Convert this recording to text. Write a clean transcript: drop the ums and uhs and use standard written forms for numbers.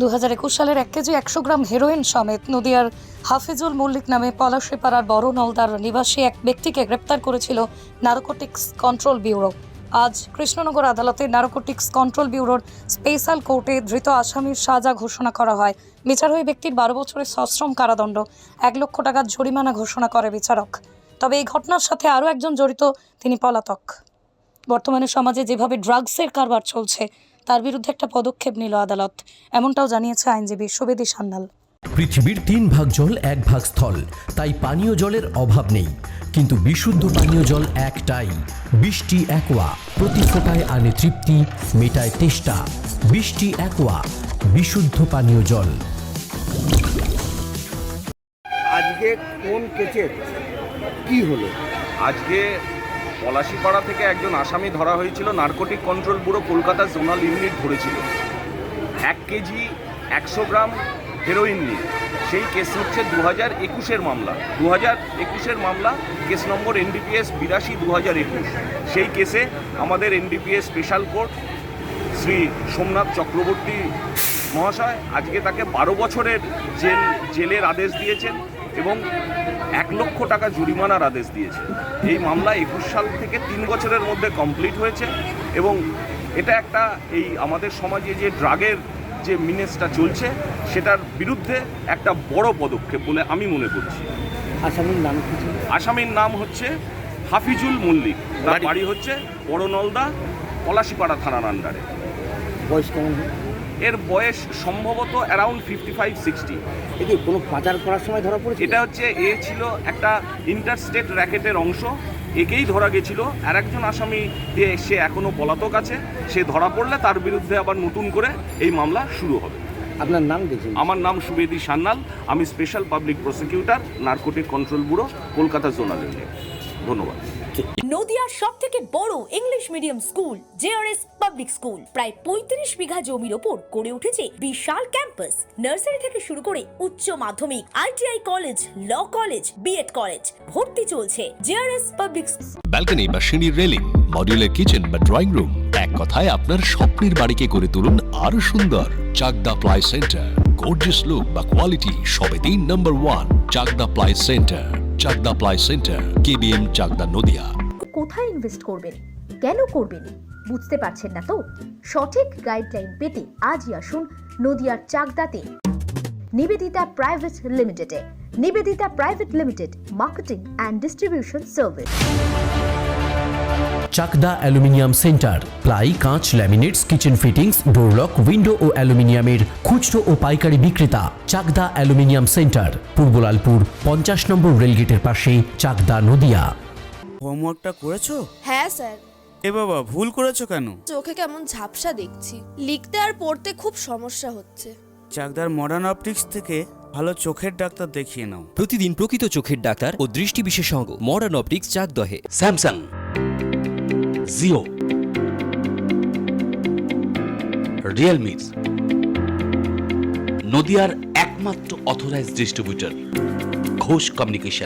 2021 সালের 1 কেজি 100 গ্রাম হেরোইন সমেত নদিয়ার হাফিজুল মল্লিক নামে পলাশীপাড়ার বড় নলদার নিবাসী এক ব্যক্তিকে গ্রেপ্তার করেছিল নারকোটিক্স কন্ট্রোল ব্যুরো। আজ কৃষ্ণনগর আদালতে নারকোটিক্স কন্ট্রোল ব্যুরোর স্পেশাল কোর্টে ধৃত আসামির সাজা ঘোষণা করা হয়। বিচার হয়ে ব্যক্তির 12 বছরের সশ্রম কারাদণ্ড, 1 লক্ষ টাকার জরিমানা ঘোষণা করে বিচারক। তবে এই ঘটনার সাথে আরও একজন জড়িত, তিনি পলাতক। বর্তমানে সমাজে যেভাবে ড্রাগসের কারবার চলছে তার বিরুদ্ধে একটা পদক্ষেপ নিল আদালত, এমনটাও জানিয়েছে আইনজীবী সুবেদী সান্যাল। পৃথিবীর 3 ভাগ জল 1 ভাগ স্থল, তাই পানীয় জলের অভাব নেই। কিন্তু বিশুদ্ধ পানীয় জল একটাই, বৃষ্টি অ্যাকোয়া। প্রতি ফোঁটায় আনে তৃপ্তি, মেটায় তেষ্টা। বৃষ্টি অ্যাকোয়া, বিশুদ্ধ পানীয় জল। আজকে কোন কেসের কি হলো? আজকে পলাশীপাড়া থেকে একজন আসামি ধরা হয়েছিল। Narcotic control bureau Kolkata zonal unit ধরেছিল 1 কেজি 100 গ্রাম হেরোইন নিয়ে। সেই কেস হচ্ছে 2021-এর মামলা। 2021-এর মামলা, কেস নম্বর NDPS 82/2021। সেই কেসে আমাদের NDPS special court Shri Somnath Chakraborty মহাশয় আজকে তাকে 12 বছরের জেলের আদেশ দিয়েছেন এবং 1 লক্ষ টাকা জরিমানার আদেশ দিয়েছে। এই মামলা 21 সাল থেকে 3 বছরের মধ্যে কমপ্লিট হয়েছে এবং এটা একটা এই আমাদের সমাজে যে ড্রাগের যে মিনেসটা চলছে সেটার বিরুদ্ধে একটা বড় পদক্ষেপ বলে আমি মনে করছি। আসামির নাম কি ছিল? আসামির নাম হচ্ছে হাফিজুল মল্লিক। তার বাড়ি হচ্ছে বড় নলদা, পলাশীপাড়া থানার আন্ডারে। বয়স কেমন? এর বয়স সম্ভবত অ্যারাউন্ড 55-60। এই যে কোনো পাচার করার সময় ধরা পড়েছে? এটা হচ্ছে ছিল একটা ইন্টারস্টেট র্যাকেটের অংশ। একেই ধরা গেছিল। আর একজন আসামি সে এখনও পলাতক আছে। সে ধরা পড়লে তার বিরুদ্ধে আবার নতুন করে এই মামলা শুরু হবে। আপনার নাম দেখুন। আমার নাম সুবেদী সান্যাল। আমি special public prosecutor, narcotic control bureau, Kolkata zonal unit. ধন্যবাদ। নদিয়ার সবথেকে বড় English medium school JRS public school প্রায় 35 বিঘা জমির ওপর গড়ে উঠেছে বিশাল ক্যাম্পাস। নার্সারি থেকে শুরু করে উচ্চ মাধ্যমিক, ITI college, law college, BEd college, ভর্তি চলছে। জেআরএস পাবলিক ব্যালকনি বা সিঁড়ির রেলিং, মডিউলার কিচেন বা ড্রয়িং রুম, এক কথায় আপনার স্বপ্নের বাড়িকে করে তুলুন আরো সুন্দর। Chakdah ply centre, gorgeous look বা কোয়ালিটি সবেতেই number 1। Chakdah ply centre, Chakdah ply centre, KBM Chakdah Nadia. কোথায় ইনভেস্ট করবেন, কেন করবেন বুঝতে পারছেন না তো? সঠিক গাইডলাইন পেতে আজই আসুন নদিয়ার চাকদাতে নিবেদিতা প্রাইভেট লিমিটেডে। Nivedita private limited, marketing and distribution service. Chakdah aluminium centre, ply, কাঁচ, laminates, kitchen fittings, door lock, window ও অ্যালুমিনিয়ামের খুচরো ও পাইকারি বিক্রেতা। Chakdah aluminium centre, Purbalalpur 50 number রেলগেটের পাশে, চাকদা নদিয়া। হোমওয়ার্কটা করেছো? হ্যাঁ স্যার। এ বাবা, ভুল করেছো কেন? চোখে কেমন ঝাপসা দেখছি, লিখতে আর পড়তে খুব সমস্যা হচ্ছে। চাকদার মডার্ন অপটিক্স থেকে ভালো চোখের ডাক্তার দেখিয়ে নাও। প্রতিদিন প্রকৃত চোখের ডাক্তার ও দৃষ্টি বিশেষজ্ঞ মডার্ন অপটিক্স চাকদহে। স্যামসাং, জিও, রিয়েলমি, নদিয়ার একমাত্র অথরাইজড ডিস্ট্রিবিউটর ঘোষ কমিউনিকেশন।